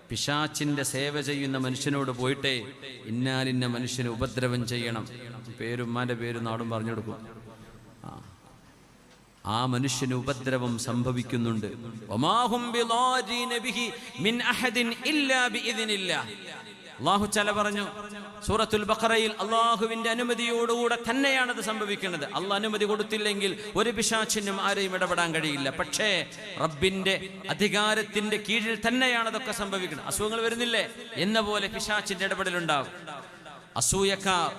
പിശാചിന്റെ സേവ ചെയ്യുന്ന മനുഷ്യനോട് പോയിട്ടേ ഇന്നാലിന്ന മനുഷ്യന് ഉപദ്രവം ചെയ്യണം, പേരും ഉമ്മാന്റെ പേരും നാടും പറഞ്ഞു കൊടുക്കും. ആ മനുഷ്യന് ഉപദ്രവം സംഭവിക്കുന്നുണ്ട്. അല്ലാഹു തആല പറഞ്ഞു സൂറത്തുൽ ബഖറയിൽ, അല്ലാഹുവിന്റെ അനുമതിയോടുകൂടെ തന്നെയാണത് സംഭവിക്കുന്നത്. അല്ലാഹ് അനുമതി കൊടുത്തില്ലെങ്കിൽ ഒരു പിശാചിനും ആരെയും ഇടപെടാൻ കഴിയില്ല. പക്ഷേ റബ്ബിന്റെ അധികാരത്തിന്റെ കീഴിൽ തന്നെയാണ് അതൊക്കെ സംഭവിക്കുന്നത്. അസുഖങ്ങൾ വരുന്നില്ലേ എന്ന പോലെ പിശാചിന്റെ ഇടപെടലുണ്ടാകും. അസൂയക്കാർ,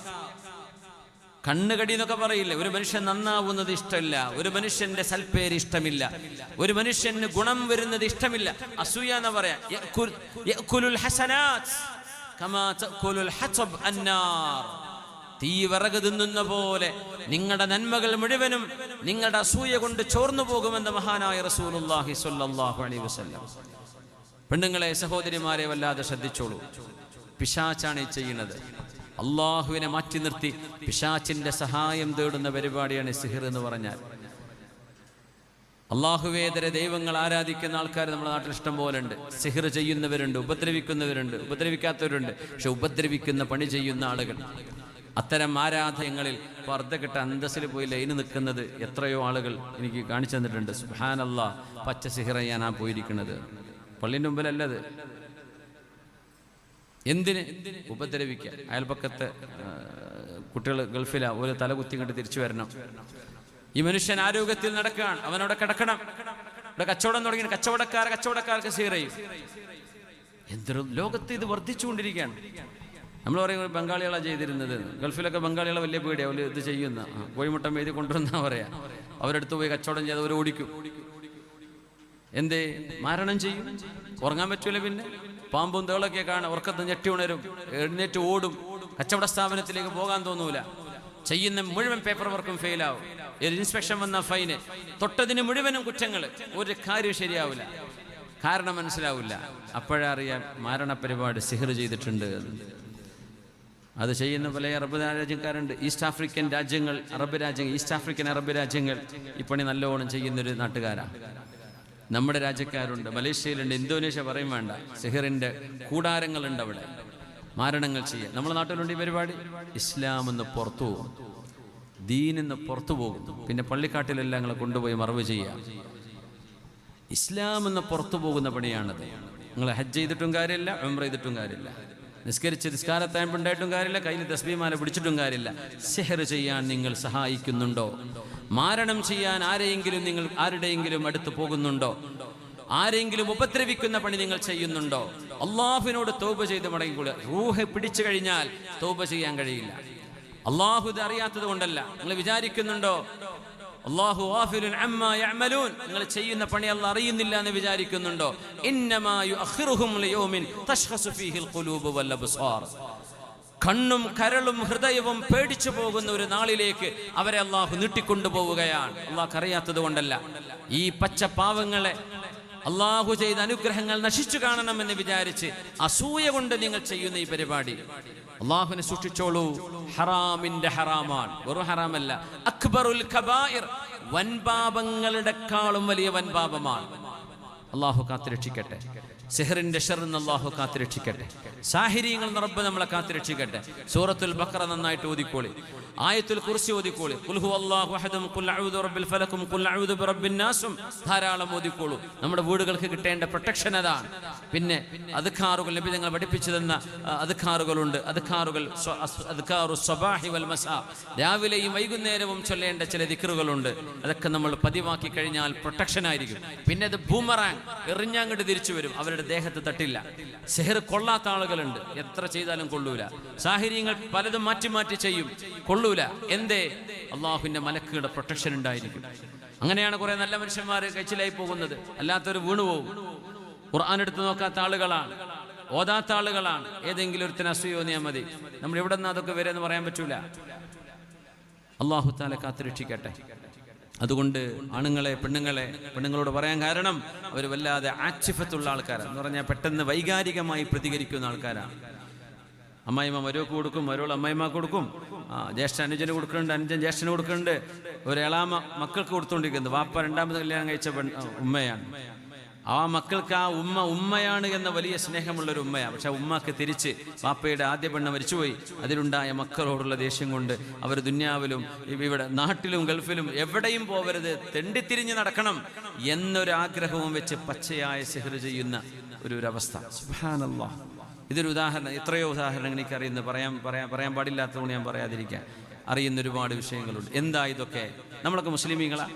കണ്ണുകടി എന്നൊക്കെ പറയില്ലേ, ഒരു മനുഷ്യൻ നന്നാവുന്നത് ഇഷ്ടമില്ല, ഒരു മനുഷ്യന്റെ സൽപ്പേര് ഇഷ്ടമില്ല, ഒരു മനുഷ്യന് ഗുണം വരുന്നത് ഇഷ്ടമില്ല. അസൂയ എന്ന് പറയാം. തീ വിറക് തിന്നുന്ന പോലെ നിങ്ങളുടെ നന്മകൾ മുഴുവനും നിങ്ങളുടെ അസൂയ കൊണ്ട് ചോർന്നു പോകുമെന്ന് മഹാനായ റസൂലുള്ളാഹി സ്വല്ലല്ലാഹു അലൈഹി വസല്ലം. പെണ്ണുങ്ങളെ, സഹോദരിമാരെ വല്ലാതെ ശ്രദ്ധിച്ചോളൂ. പിശാചാണ് ഈ ചെയ്യുന്നത്. അള്ളാഹുവിനെ മാറ്റി നിർത്തി പിശാചിന്റെ സഹായം തേടുന്ന പരിപാടിയാണ് സിഹിർ എന്ന് പറഞ്ഞാൽ. അള്ളാഹുവേതര ദൈവങ്ങൾ ആരാധിക്കുന്ന ആൾക്കാർ നമ്മുടെ നാട്ടിൽ ഇഷ്ടം പോലെ ഉണ്ട്. സിഹിർ ചെയ്യുന്നവരുണ്ട്, ഉപദ്രവിക്കുന്നവരുണ്ട്, ഉപദ്രവിക്കാത്തവരുണ്ട്. പക്ഷെ ഉപദ്രവിക്കുന്ന പണി ചെയ്യുന്ന ആളുകൾ, അത്തരം ആരാധനകളിൽ അർദ്ധക്കെട്ട അന്തസ്സിൽ പോയി ലൈന് നിൽക്കുന്നത് എത്രയോ ആളുകൾ എനിക്ക് കാണിച്ചു തന്നിട്ടുണ്ട്. സുബ്ഹാനല്ലാഹ്, പച്ച സിഹിർ ചെയ്യാനാ പോയിരിക്കുന്നത്. പള്ളിൻ്റെ മുമ്പിലല്ലത്. എന്തിന്? ഉപദ്രവിക്കുക. അയൽപക്കത്തെ കുട്ടികൾ ഗൾഫിലാ, ഒരു തല കുത്തി കണ്ട് തിരിച്ചു വരണം. ഈ മനുഷ്യൻ ആരോഗ്യത്തിൽ നടക്കുകയാണ്, അവനവിടെ കിടക്കണം. ഇവിടെ കച്ചവടം തുടങ്ങി, കച്ചവടക്കാർക്ക് സിഹിർ ചെയ്യും. എന്തൊരു ലോകത്ത് ഇത് വർദ്ധിച്ചുകൊണ്ടിരിക്കുകയാണ്. നമ്മൾ പറയും ബംഗാളികളാണ് ചെയ്തിരുന്നത്. ഗൾഫിലൊക്കെ ബംഗാളികളെ വലിയ പേടിയാണ്, അവർ ഇത് ചെയ്യുന്ന കോഴിമുട്ട മെയ്തി കൊണ്ടുവന്നാ പറയാ. അവരെടുത്ത് പോയി കച്ചവടം ചെയ്ത് അവർ ഓടിക്കും. എന്തേ? മാരണം ചെയ്യും. ഉറങ്ങാൻ പറ്റൂല. പിന്നെ പാമ്പും തേളൊക്കെ കാണാം, ഉറക്കത്ത് ഞെട്ടി ഉണരും, എഴുന്നേറ്റ് ഓടും. കച്ചവട സ്ഥാപനത്തിലേക്ക് പോകാൻ തോന്നൂല. ചെയ്യുന്ന മുഴുവൻ പേപ്പർ വർക്കും ഫെയിലാവും. ഒരു ഇൻസ്പെക്ഷൻ വന്ന ഫൈന്, തൊട്ടതിന് മുഴുവനും കുറ്റങ്ങൾ. ഒരു കാര്യം ശരിയാവില്ല, കാരണം മനസ്സിലാവില്ല. അപ്പോഴറിയാൻ മാരണ പരിപാടി സിഹിർ ചെയ്തിട്ടുണ്ട്. അത് ചെയ്യുന്ന പല അറബ് രാജ്യക്കാരുണ്ട്. ഈസ്റ്റ് ആഫ്രിക്കൻ രാജ്യങ്ങൾ, ഈസ്റ്റ് ആഫ്രിക്കൻ അറബ് രാജ്യങ്ങൾ ഈ പണി നല്ലോണം ചെയ്യുന്നൊരു നാട്ടുകാരാണ്. നമ്മുടെ രാജ്യക്കാരുണ്ട്, മലേഷ്യയിലുണ്ട്, ഇന്തോനേഷ്യ പറയും വേണ്ട. സിഹിറിന്റെ കൂടാരങ്ങളുണ്ട് അവിടെ, മാരണങ്ങൾ ചെയ്യാൻ. നമ്മുടെ നാട്ടിലുണ്ട് ഈ പരിപാടി. ഇസ്ലാം എന്ന് പുറത്തു പോകും, ദീനിന്ന് പുറത്തു പോകും. പിന്നെ പള്ളിക്കാട്ടിലെല്ലാം ഞങ്ങളെ കൊണ്ടുപോയി മറവ് ചെയ്യാം. ഇസ്ലാം എന്ന് പുറത്തു പോകുന്ന പണിയാണത്. നിങ്ങൾ ഹജ്ജ് ചെയ്തിട്ടും കാര്യമില്ല, ഉംറ ചെയ്തിട്ടും കാര്യമില്ല, നിസ്കാരത്തായമ്പുണ്ടായിട്ടും കാര്യമില്ല, കയ്യിൽ തസ്ബീഹ് പിടിച്ചിട്ടും കാര്യമില്ല. സിഹർ ചെയ്യാൻ നിങ്ങൾ സഹായിക്കുന്നുണ്ടോ? മാരണം ചെയ്യാൻ നിങ്ങൾ ആരുടെയെങ്കിലും അടുത്ത് പോകുന്നുണ്ടോ? ആരെങ്കിലും ഉപദ്രവിക്കുന്ന പണി നിങ്ങൾ ചെയ്യുന്നുണ്ടോ? അള്ളാഹുവിനോട് തൗബ ചെയ്ത് മടങ്ങിക്കൂടുക. റൂഹ് പിടിച്ചു കഴിഞ്ഞാൽ തൗബ ചെയ്യാൻ കഴിയില്ല. അള്ളാഹു ഇത് അറിയാത്തത് കൊണ്ടല്ല. നിങ്ങൾ വിചാരിക്കുന്നുണ്ടോ അല്ലാഹു ഗാഫിലുൻ അമ്മാ യഅമലൂൻ, നിങ്ങൾ ചെയ്യുന്ന പണി അല്ലാഹു അറിയുന്നില്ല എന്ന് വിചാരിക്കുന്നുണ്ടോ? ഇന്നമാ യുഅഖിറുഹും ലിയൗമിൻ തശ്ഖസു ഫീഹിൽ ഖുലൂബു വൽ അബ്സാർ, കണ്ണും കരളും ഹൃദയവും പേടിച്ചു പോകുന്ന ഒരു നാളിലേക്ക് അവരെ അള്ളാഹു നീട്ടിക്കൊണ്ടുപോവുകയാണ്. അള്ളാഹ് അറിയാത്തത് കൊണ്ടല്ല. ഈ പച്ച പാവങ്ങളെ അള്ളാഹു ചെയ്ത അനുഗ്രഹങ്ങൾ നശിച്ചു കാണണമെന്ന് വിചാരിച്ച് അസൂയ കൊണ്ട് നിങ്ങൾ ചെയ്യുന്ന ഈ പരിപാടി അള്ളാഹുവിനെ സൂക്ഷിച്ചോളൂ. ഹറാമിന്റെ ഹറാമാണ്, വെറും ഹറാമല്ല, അക്ബറുൽ കബായിർ, വൻപാപങ്ങളുടെക്കാളും വലിയ വൻപാപമാണ്. അള്ളാഹു കാത്തുരക്ഷിക്കട്ടെ. സിഹറിന്റെ ഷർന്ന് അള്ളാഹു കാത്തുരക്ഷിക്കട്ടെ. സാഹിര്യങ്ങൾ റബ്ബ് നമ്മളെ കാത്തുരക്ഷിക്കട്ടെ. സൂറത്തുൽ ബഖറ നന്നായിട്ട് ഓതിക്കോളി, ആയത്തുൽ കുർസി ഓതിക്കോളി, ഖുൽ ഹുവല്ലാഹു അഹദും ഖുൽ അഊദു ബിറബ്ബിൽ ഫലക്കും ഖുൽ അഊദു ബിറബ്ബിൻ നാസും ധാരാളം ഓതിക്കോളൂ. നമ്മുടെ വീടുകൾക്ക് കിട്ടേണ്ട പ്രൊട്ടക്ഷൻ അതാണ്. പിന്നെ അദ്കാറുകൾ, നബി തങ്ങൾ പഠിപ്പിച്ചു തന്ന അദ്കാറുകളുണ്ട്. അദ്കാറു സ്വബാഹി വൽ മസാ, രാവിലെയും വൈകുന്നേരവും ചൊല്ലേണ്ട ചില ദിക്റുകളുണ്ട്. അതൊക്കെ നമ്മൾ പതിവാക്കി കഴിഞ്ഞാൽ പ്രൊട്ടക്ഷൻ ആയിരിക്കും. പിന്നെ അത് ബൂമറാങ്, എറിഞ്ഞാങ്ങട്ട് തിരിച്ചു വരും, അവരുടെ ദേഹത്ത് തട്ടില്ല. സിഹർ കൊള്ളാത്ത ആളുകളുണ്ട്, എത്ര ചെയ്താലും കൊള്ളൂല. സാഹിര്യങ്ങൾ പലതും മാറ്റി മാറ്റി ചെയ്യും, കൊള്ളൂല. എന്തേ? അള്ളാഹുവിന്റെ മലക്കുകളുടെ പ്രൊട്ടക്ഷൻ ഉണ്ടായിരിക്കും. അങ്ങനെയാണ് കുറെ നല്ല മനുഷ്യന്മാർ കഴിച്ചിലായി പോകുന്നത്. അല്ലാത്തവർ വീണുപോകും. ഖുർആൻ എടുത്ത് നോക്കാത്ത ആളുകളാണ്, ഓതാത്ത ആളുകളാണ്. ഏതെങ്കിലും ഒരുത്തിന് അസൂയോന്നിയാൽ മതി. നമ്മൾ ഇവിടെ നിന്ന് അതൊക്കെ വരെ എന്ന് പറയാൻ പറ്റൂല. അള്ളാഹു തആല കാത്തുരക്ഷിക്കട്ടെ. അതുകൊണ്ട് ആണുങ്ങളെ, പെണ്ണുങ്ങളോട് പറയാൻ കാരണം അവർ വല്ലാതെ ആക്ഷിഫത്തുള്ള ആൾക്കാരാണ്. എന്ന് പറഞ്ഞാൽ പെട്ടെന്ന് വൈകാരികമായി പ്രതികരിക്കുന്ന ആൾക്കാരാണ്. അമ്മായിമ്മ മരുവക്ക് കൊടുക്കും, മരുവൾ അമ്മായിമ്മ കൊടുക്കും, ജ്യേഷ്ഠ അനുജന് കൊടുക്കുന്നുണ്ട്, അനുജൻ ജ്യേഷ്ഠന് കൊടുക്കുന്നുണ്ട്, ഒരു എളാമ മക്കൾക്ക് കൊടുത്തുകൊണ്ടിരിക്കുന്നത്. വാപ്പ രണ്ടാമത് കല്യാണം കഴിച്ച ഉമ്മയാണ്. ആ മക്കൾക്ക് ആ ഉമ്മയാണ് എന്ന വലിയ സ്നേഹമുള്ളൊരു ഉമ്മയാണ്. പക്ഷെ ഉമ്മക്ക് തിരിച്ച് പാപ്പയുടെ ആദ്യ പെണ്ണ് മരിച്ചുപോയി. അതിലുണ്ടായ മക്കളോടുള്ള ദേഷ്യം കൊണ്ട് അവർ ദുന്യാവിലും ഇവിടെ നാട്ടിലും ഗൾഫിലും എവിടെയും പോവരുത്, തെണ്ടിത്തിരിഞ്ഞ് നടക്കണം എന്നൊരാഗ്രഹവും വെച്ച് പച്ചയായ സിഹർ ചെയ്യുന്ന ഒരവസ്ഥ. സുബ്ഹാനല്ലാഹ്. ഇതൊരു ഉദാഹരണം. എത്രയോ ഉദാഹരണങ്ങൾ എനിക്കറിയുന്നു. പറയാൻ പാടില്ലാത്തതുകൊണ്ട് ഞാൻ പറയാതിരിക്കാൻ. അറിയുന്ന ഒരുപാട് വിഷയങ്ങളുണ്ട്. എന്താ ഇതൊക്കെ? നമ്മളൊക്കെ മുസ്ലിമീങ്ങളാ?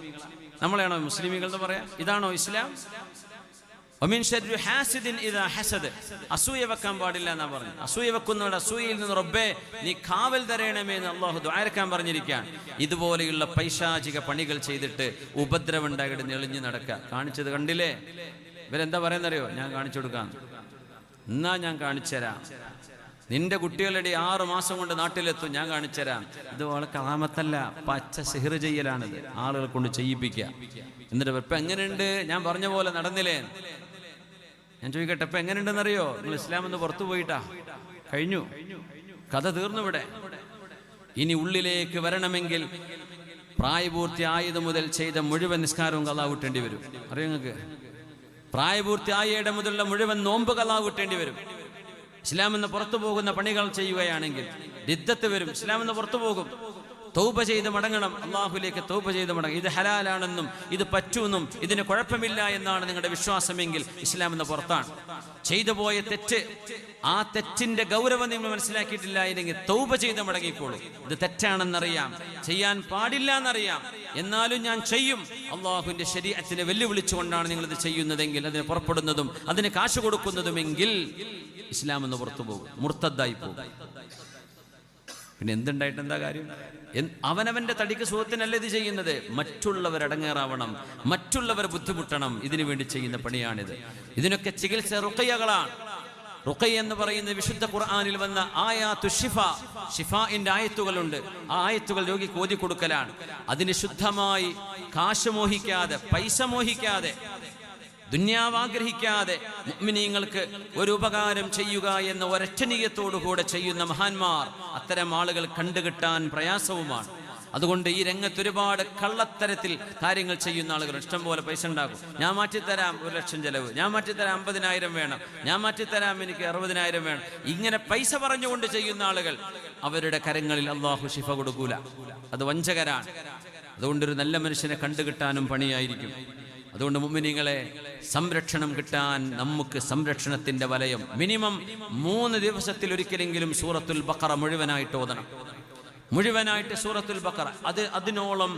നമ്മളെയാണോ മുസ്ലിമീങ്ങൾ എന്ന് പറയാം? ഇതാണോ ഇസ്ലാം? അസൂയ വെക്കാൻ പാടില്ല എന്നാ പറഞ്ഞു. അസൂയ വെക്കുന്നവരുടെ അസൂയയിൽ നിന്ന് റബ്ബേ നീ കാവൽ തരയണമേ എന്ന് അള്ളാഹു ദുആരക്കാൻ പറഞ്ഞിരിക്കാൻ. ഇതുപോലെയുള്ള പൈശാചിക പണികൾ ചെയ്തിട്ട് ഉപദ്രവം ഉണ്ടായിട്ട് നെളിഞ്ഞു നടക്കുക. കാണിച്ചത് കണ്ടില്ലേ? ഇവരെന്താ പറയുന്നറിയോ? ഞാൻ കാണിച്ചു കൊടുക്കാം, എന്നാ ഞാൻ കാണിച്ചുതരാം, നിന്റെ കുട്ടികളുടെ 6 മാസം കൊണ്ട് നാട്ടിലെത്തും, ഞാൻ കാണിച്ചുതരാം. ഇത് വളരെ കറാമത്തല്ല, പച്ച സിഹർ ചെയ്യലാണിത്. ആളുകളെ കൊണ്ട് ചെയ്യിപ്പിക്കുക. എന്നിട്ട് ഇപ്പം എങ്ങനെയുണ്ട്? ഞാൻ പറഞ്ഞ പോലെ നടന്നില്ലേ? ഞാൻ ചോദിക്കട്ടെ, ഇപ്പം എങ്ങനെയുണ്ടെന്നറിയോ? നിങ്ങൾ ഇസ്ലാം എന്ന് പുറത്തു പോയിട്ടാ? കഴിഞ്ഞു, കഥ തീർന്നു ഇവിടെ. ഇനി ഉള്ളിലേക്ക് വരണമെങ്കിൽ പ്രായപൂർത്തിയായത് മുതൽ ചെയ്ത മുഴുവൻ നിസ്കാരവും ഖളാ വീട്ടേണ്ടി വരും. അറിയോ നിങ്ങൾക്ക്? പ്രായപൂർത്തിയായയുടെ മുതലുള്ള മുഴുവൻ നോമ്പ് ഖളാ വീട്ടേണ്ടി വരും. ഇസ്ലാം എന്ന് പുറത്തു പോകുന്ന പണികൾ ചെയ്യുകയാണെങ്കിൽ റിദ്ദത്ത് വരും. ഇസ്ലാം എന്ന് പുറത്തു പോകും. തൗബ ചെയ്ത് മടങ്ങണം, അള്ളാഹുലേക്ക് തൗബ ചെയ്ത് മടങ്ങണം. ഇത് ഹലാലാണെന്നും ഇത് പറ്റൂന്നും ഇതിന് കുഴപ്പമില്ല എന്നാണ് നിങ്ങളുടെ വിശ്വാസമെങ്കിൽ ഇസ്ലാം എന്ന പുറത്താണ്. ചെയ്തു പോയ തെറ്റ്, ആ തെറ്റിന്റെ ഗൗരവം നിങ്ങൾ മനസ്സിലാക്കിയിട്ടില്ല എങ്കിൽ തൗബ ചെയ്ത് മടങ്ങിക്കോളൂ. ഇത് തെറ്റാണെന്നറിയാം, ചെയ്യാൻ പാടില്ല എന്നറിയാം, എന്നാലും ഞാൻ ചെയ്യും. അള്ളാഹുവിന്റെ ശരീഅത്തിനെ വെല്ലുവിളിച്ചുകൊണ്ടാണ് നിങ്ങൾ ഇത് ചെയ്യുന്നതെങ്കിൽ, അതിന് പുറപ്പെടുന്നതും അതിന് കാശ് കൊടുക്കുന്നതുമെങ്കിൽ ഇസ്ലാം എന്ന് പുറത്തു പോകും, മുർത്തദ്ദായി പോകും. പിന്നെ എന്തുണ്ടായിട്ട് എന്താ കാര്യം? അവനവന്റെ തടിക്ക് സുഖത്തിനല്ല ഇത് ചെയ്യുന്നത്. മറ്റുള്ളവർ അടങ്ങേറാവണം, മറ്റുള്ളവർ ബുദ്ധിമുട്ടണം, ഇതിനു വേണ്ടി ചെയ്യുന്ന പണിയാണിത്. ഇതിനൊക്കെ ചികിത്സ റുഖയ്യകളാണ്. റുഖയ്യ എന്ന് പറയുന്നത് വിശുദ്ധ ഖുർആനിൽ വന്ന ആയാത്തു ശിഫ, ശിഫാഇന്റെ ആയത്തുകളുണ്ട്. ആ ആയത്തുകൾ രോഗിക്ക് ഓതി കൊടുക്കലാണ്. അതിന് ശുദ്ധമായി കാശ് മോഹിക്കാതെ, പൈസ മോഹിക്കാതെ, ദുന്യാവ് ആഗ്രഹിക്കാതെ മുഅ്മിനീങ്ങൾക്ക് ഒരു ഉപകാരം ചെയ്യുക എന്ന ഒരൊറ്റ നിയ്യത്തോടുകൂടെ ചെയ്യുന്ന മഹാന്മാർ, അത്തരം ആളുകൾ കണ്ടുകിട്ടാൻ പ്രയാസവുമാണ്. അതുകൊണ്ട് ഈ രംഗത്ത് ഒരുപാട് കള്ളത്തരത്തിൽ കാര്യങ്ങൾ ചെയ്യുന്ന ആളുകൾ ഇഷ്ടം പോലെ പൈസ ഉണ്ടാക്കും. ഞാൻ മാറ്റിത്തരാം 1 ലക്ഷം ചെലവ്, ഞാൻ മാറ്റിത്തരാം 50,000 വേണം, ഞാൻ മാറ്റിത്തരാം എനിക്ക് 60,000 വേണം. ഇങ്ങനെ പൈസ പറഞ്ഞുകൊണ്ട് ചെയ്യുന്ന ആളുകൾ, അവരുടെ കരങ്ങളിൽ അള്ളാഹു ശിഫ കൊടുക്കൂല. അത് വഞ്ചകരാണ്. അതുകൊണ്ടൊരു നല്ല മനുഷ്യനെ കണ്ടുകിട്ടാനും പണിയായിരിക്കും. അതുകൊണ്ട് മുഅ്മിനീങ്ങളെ, സംരക്ഷണം കിട്ടാൻ നമുക്ക് സംരക്ഷണത്തിന്റെ വലയം മിനിമം 3 ദിവസത്തിൽ ഒരിക്കലെങ്കിലും സൂറത്തുൽ ബഖറ മുഴുവനായിട്ട് ഓതണം. മുഴുവനായിട്ട് സൂറത്തുൽ ബഖറ. അതിനോളം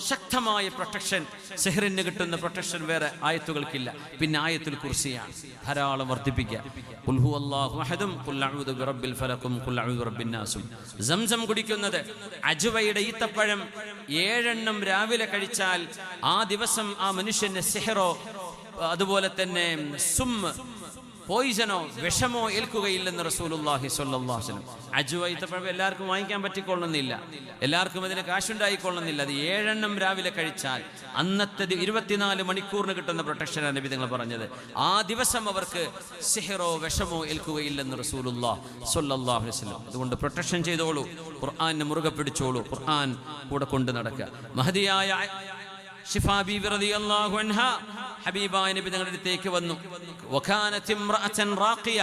ശക്തമായ പ്രൊട്ടക്ഷൻ, സിഹറിന് കിട്ടുന്ന പ്രൊട്ടക്ഷൻ വേറെ ആയത്തുകൾക്കില്ല. പിന്നെ ആയത്തുൽ കുർസിയാണ്. ധാരാളം വർദ്ധിപ്പിക്കുക. ഖുൽ ഹുവല്ലാഹു അഹദും ഖുൽ അഊദു ബിറബ്ബിൽ ഫലഖും ഖുൽ അഊദു ബിറബ്ബിൻ നാസും. സംസം കുടിക്കുന്നത്, അജ്വയുടെ ഈത്തപ്പഴം 7 എണ്ണം രാവിലെ കഴിച്ചാൽ ആ ദിവസം ആ മനുഷ്യന് സിഹറോ അതുപോലെ തന്നെ പോയിസനോ വിഷമോ ഏൽക്കുകയില്ലെന്ന് റസൂലുള്ളാഹി സ്വല്ലല്ലാഹു അലൈഹി വസല്ലം. അജ്വ ഈത്തപ്പഴം എല്ലാവർക്കും വാങ്ങിക്കാൻ പറ്റിക്കൊള്ളുന്നില്ല, എല്ലാവർക്കും അതിന് കാശുണ്ടായിക്കൊള്ളുന്നില്ല. അത് 7 എണ്ണം രാവിലെ കഴിച്ചാൽ അന്നത്തെ 24 മണിക്കൂറിന് കിട്ടുന്ന പ്രൊട്ടക്ഷനാണ് നബി തങ്ങൾ പറഞ്ഞത്. ആ ദിവസം അവർക്ക് സിഹറോ വിഷമോ ഏൽക്കുകയില്ലെന്ന് റസൂലുള്ളാഹി സ്വല്ലല്ലാഹു അലൈഹി വസല്ലം. അതുകൊണ്ട് പ്രൊട്ടക്ഷൻ ചെയ്തോളൂ, ഖുർആനെ മുറുകെ പിടിച്ചോളൂ, ഖുർആൻ കൂടെ കൊണ്ട് നടക്കുക. മഹദിയായ ശിഫാ ബീവി റളിയല്ലാഹു അൻഹാ ഹബീബായ നബി തങ്ങളുടെ അടുത്തേക്ക് വന്നു. വകാനത് ഇംറഅതൻ റാഖിയ,